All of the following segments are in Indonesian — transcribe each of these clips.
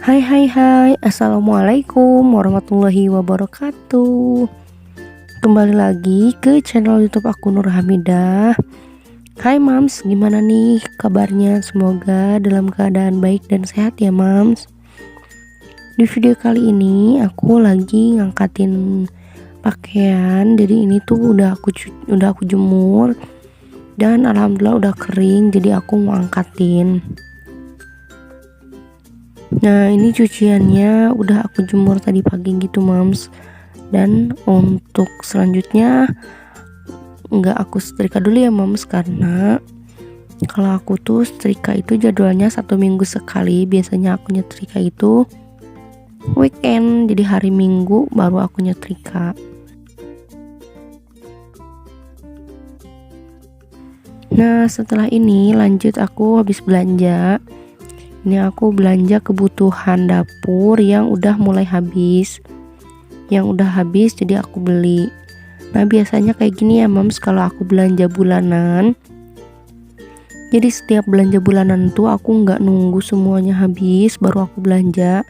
Hai hai hai, Assalamualaikum warahmatullahi wabarakatuh. Kembali lagi ke channel YouTube aku Nur Hamidah. Hai Mams, gimana nih kabarnya? Semoga dalam keadaan baik dan sehat ya Mams. Di video kali ini aku lagi ngangkatin pakaian. Jadi ini tuh udah aku jemur dan alhamdulillah udah kering. Jadi aku mau angkatin. Nah ini cuciannya udah aku jemur tadi pagi gitu Mams. Dan untuk selanjutnya nggak aku setrika dulu ya Mams, karena kalau aku tuh setrika itu jadwalnya 1 minggu sekali. Biasanya aku nyetrika itu weekend, jadi hari Minggu baru aku nyetrika. Nah setelah ini lanjut, aku habis belanja. Ini aku belanja kebutuhan dapur yang udah mulai habis. Yang udah habis jadi aku beli. Nah biasanya kayak gini ya Mams, kalau aku belanja bulanan. Jadi setiap belanja bulanan tuh aku nggak nunggu semuanya habis baru aku belanja.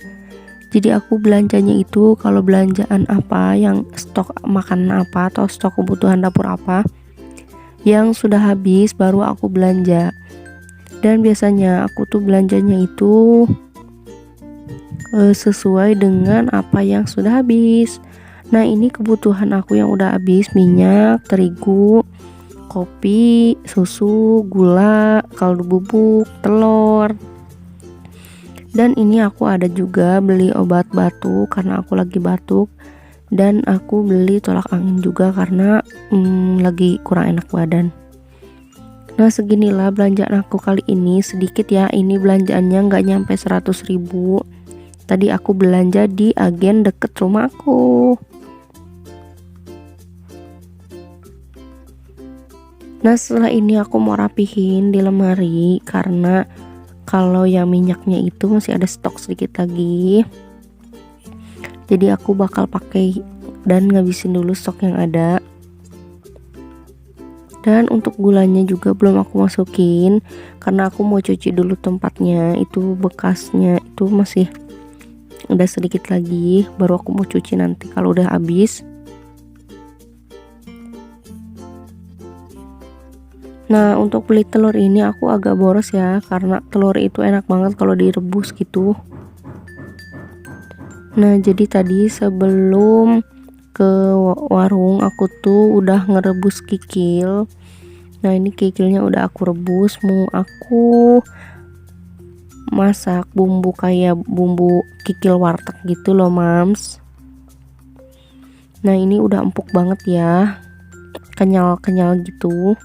Jadi aku belanjanya itu kalau belanjaan apa, yang stok makanan apa atau stok kebutuhan dapur apa yang sudah habis baru aku belanja. Dan biasanya aku tuh belanjanya itu sesuai dengan apa yang sudah habis. Nah ini kebutuhan aku yang udah habis: minyak, terigu, kopi, susu, gula, kaldu bubuk, telur. Dan ini aku ada juga beli obat batuk karena aku lagi batuk. Dan aku beli tolak angin juga karena lagi kurang enak badan. Nah seginilah belanjaan aku kali ini, sedikit ya. Ini belanjaannya nggak nyampe 100.000. Tadi aku belanja di agen deket rumahku. Nah setelah ini aku mau rapihin di lemari, karena kalau yang minyaknya itu masih ada stok sedikit lagi. Jadi aku bakal pakai dan ngabisin dulu stok yang ada. Dan untuk gulanya juga belum aku masukin karena aku mau cuci dulu tempatnya. Itu bekasnya itu masih ada sedikit lagi, baru aku mau cuci nanti kalau udah habis. Nah untuk beli telur ini aku agak boros ya, karena telur itu enak banget kalau direbus gitu. Nah jadi tadi sebelum ke warung aku tuh udah ngerebus kikil. Nah ini kikilnya udah aku rebus, mau aku masak bumbu kayak bumbu kikil warteg gitu loh Mams. Nah ini udah empuk banget ya, kenyal-kenyal gitu.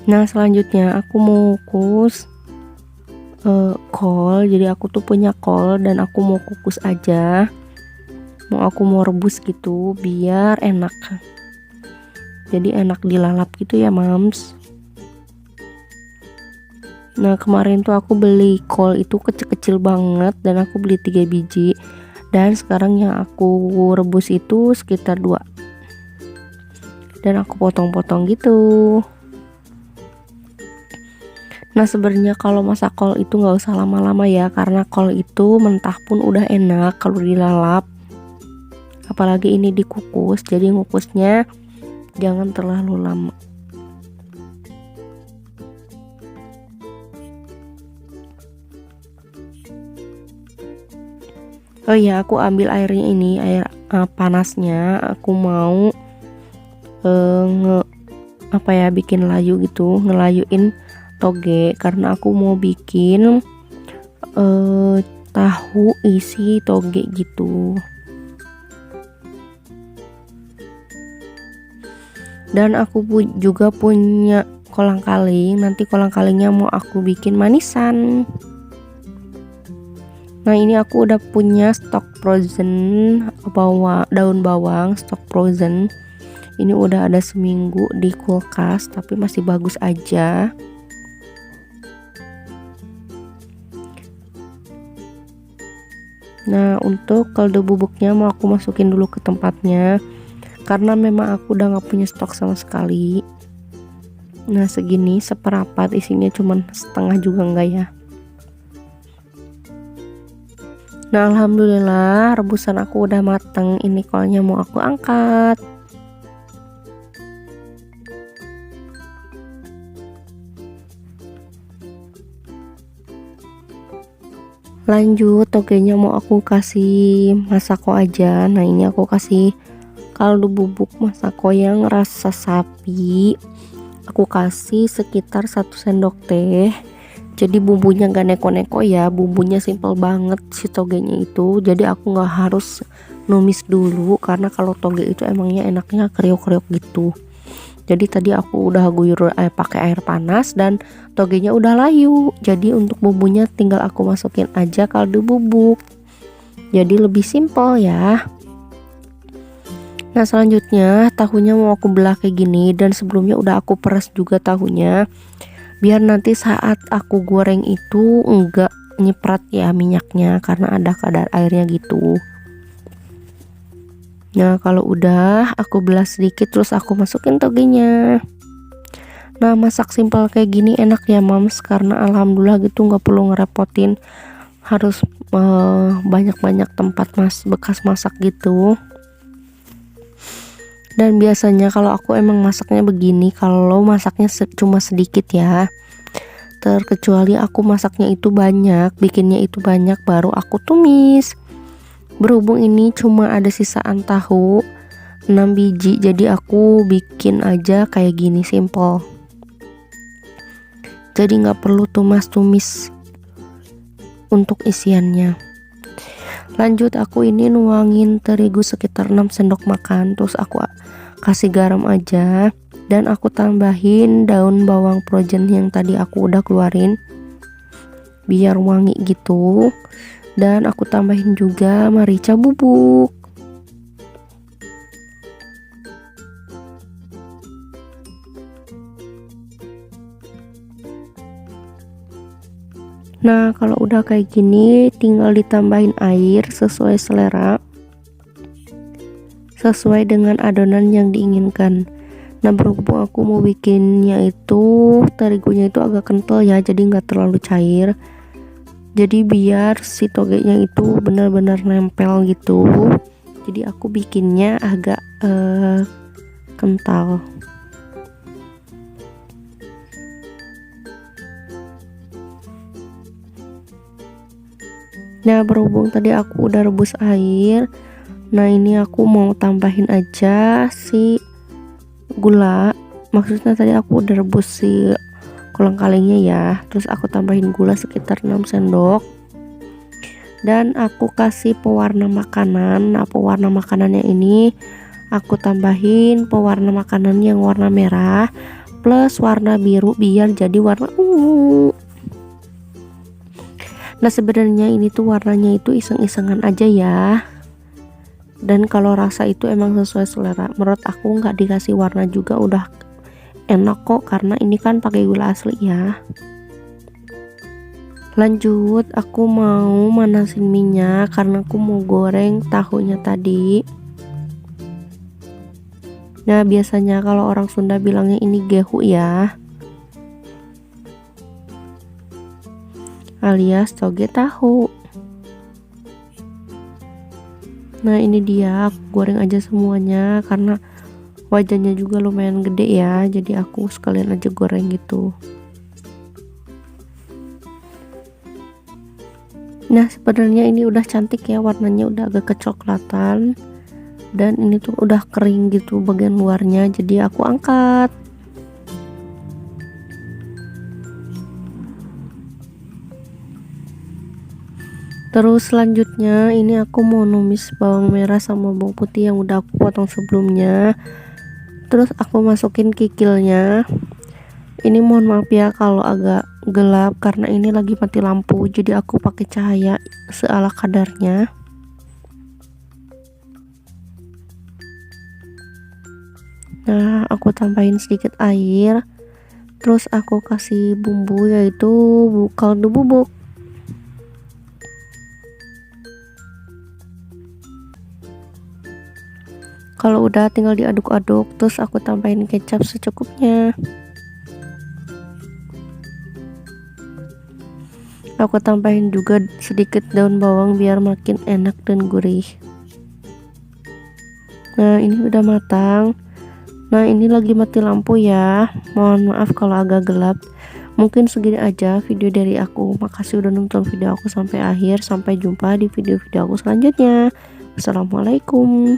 Nah selanjutnya aku mau kukus kol. Jadi aku tuh punya kol dan aku mau kukus aja, aku mau rebus gitu biar enak, jadi enak dilalap gitu ya Mams. Nah kemarin tuh aku beli kol itu kecil-kecil banget dan aku beli 3 biji, dan sekarang yang aku rebus itu sekitar 2, dan aku potong-potong gitu. Nah sebenarnya kalau masak kol itu nggak usah lama-lama ya, karena kol itu mentah pun udah enak kalau dilalap, apalagi ini dikukus. Jadi ngukusnya jangan terlalu lama. Oh iya, aku ambil airnya ini, air panasnya. Aku mau bikin layu gitu, ngelayuin toge, karena aku mau bikin tahu isi toge gitu. Dan aku juga punya kolang kaling, nanti kolang kalingnya mau aku bikin manisan. Nah ini aku udah punya stok frozen daun bawang, stok frozen. Ini udah ada seminggu di kulkas tapi masih bagus aja. Nah untuk kaldu bubuknya mau aku masukin dulu ke tempatnya, karena memang aku udah nggak punya stok sama sekali. Nah segini seperapat, isinya cuman setengah juga enggak ya. Nah alhamdulillah rebusan aku udah mateng. Ini kolnya mau aku angkat. Lanjut togenya mau aku kasih masako aja. Nah ini aku kasih kaldu bubuk masako yang rasa sapi. Aku kasih sekitar 1 sendok teh. Jadi bumbunya gak neko-neko ya, bumbunya simple banget si togenya itu. Jadi aku gak harus numis dulu, karena kalau toge itu emangnya enaknya kriuk-kriuk gitu. Jadi tadi aku udah guyur pakai air panas dan togenya udah layu. Jadi untuk bumbunya tinggal aku masukin aja kaldu bubuk. Jadi lebih simpel ya. Nah selanjutnya tahunya mau aku belah kayak gini, dan sebelumnya udah aku peras juga tahunya, biar nanti saat aku goreng itu enggak nyeprat ya minyaknya, karena ada kadar airnya gitu. Nah kalau udah aku belah sedikit, terus aku masukin togenya. Nah masak simpel kayak gini enak ya mams, karena alhamdulillah gitu nggak perlu ngerepotin harus banyak-banyak tempat bekas masak gitu. Dan biasanya kalau aku emang masaknya begini, kalau masaknya cuma sedikit ya, terkecuali aku masaknya itu banyak, bikinnya itu banyak, baru aku tumis. Berhubung ini cuma ada sisaan tahu 6 biji, jadi aku bikin aja kayak gini simple. Jadi nggak perlu tumis untuk isiannya. Lanjut aku ini nuangin terigu sekitar 6 sendok makan, terus aku kasih garam aja, dan aku tambahin daun bawang projen yang tadi aku udah keluarin biar wangi gitu. Dan aku tambahin juga merica bubuk. Nah kalau udah kayak gini tinggal ditambahin air sesuai selera, sesuai dengan adonan yang diinginkan. Nah berhubung aku mau bikinnya itu terigunya itu agak kental ya, jadi nggak terlalu cair. Jadi biar si togenya itu benar-benar nempel gitu. Jadi aku bikinnya agak kental. Nah berhubung tadi aku udah rebus air, nah ini aku mau tambahin aja si gula. Maksudnya tadi aku udah rebus si kolang-kalingnya ya, terus aku tambahin gula sekitar 6 sendok, dan aku kasih pewarna makanan. Nah pewarna makanannya ini aku tambahin pewarna makanan yang warna merah plus warna biru biar jadi warna ungu. Nah sebenarnya ini tuh warnanya itu iseng-isengan aja ya, dan kalau rasa itu emang sesuai selera. Menurut aku nggak dikasih warna juga udah enak kok, karena ini kan pakai gula asli ya. Lanjut aku mau manasin minyak karena aku mau goreng tahunya tadi. Nah biasanya kalau orang Sunda bilangnya ini gehu ya, alias toge tahu. Nah ini dia, aku goreng aja semuanya karena wajannya juga lumayan gede ya, jadi aku sekalian aja goreng gitu. Nah sebenarnya ini udah cantik ya, warnanya udah agak kecoklatan, dan ini tuh udah kering gitu bagian luarnya, jadi aku angkat. Terus selanjutnya ini aku mau numis bawang merah sama bawang putih yang udah aku potong sebelumnya. Terus aku masukin kikilnya. Ini mohon maaf ya kalau agak gelap karena ini lagi mati lampu, jadi aku pakai cahaya seala kadarnya. Nah aku tambahin sedikit air, terus aku kasih bumbu yaitu kaldu bubuk. Kalau udah tinggal diaduk-aduk, terus aku tambahin kecap secukupnya. Aku tambahin juga sedikit daun bawang biar makin enak dan gurih. Nah, ini udah matang. Nah, ini lagi mati lampu ya. Mohon maaf kalau agak gelap. Mungkin segini aja video dari aku. Makasih udah nonton video aku sampai akhir. Sampai jumpa di video-video aku selanjutnya. Assalamualaikum.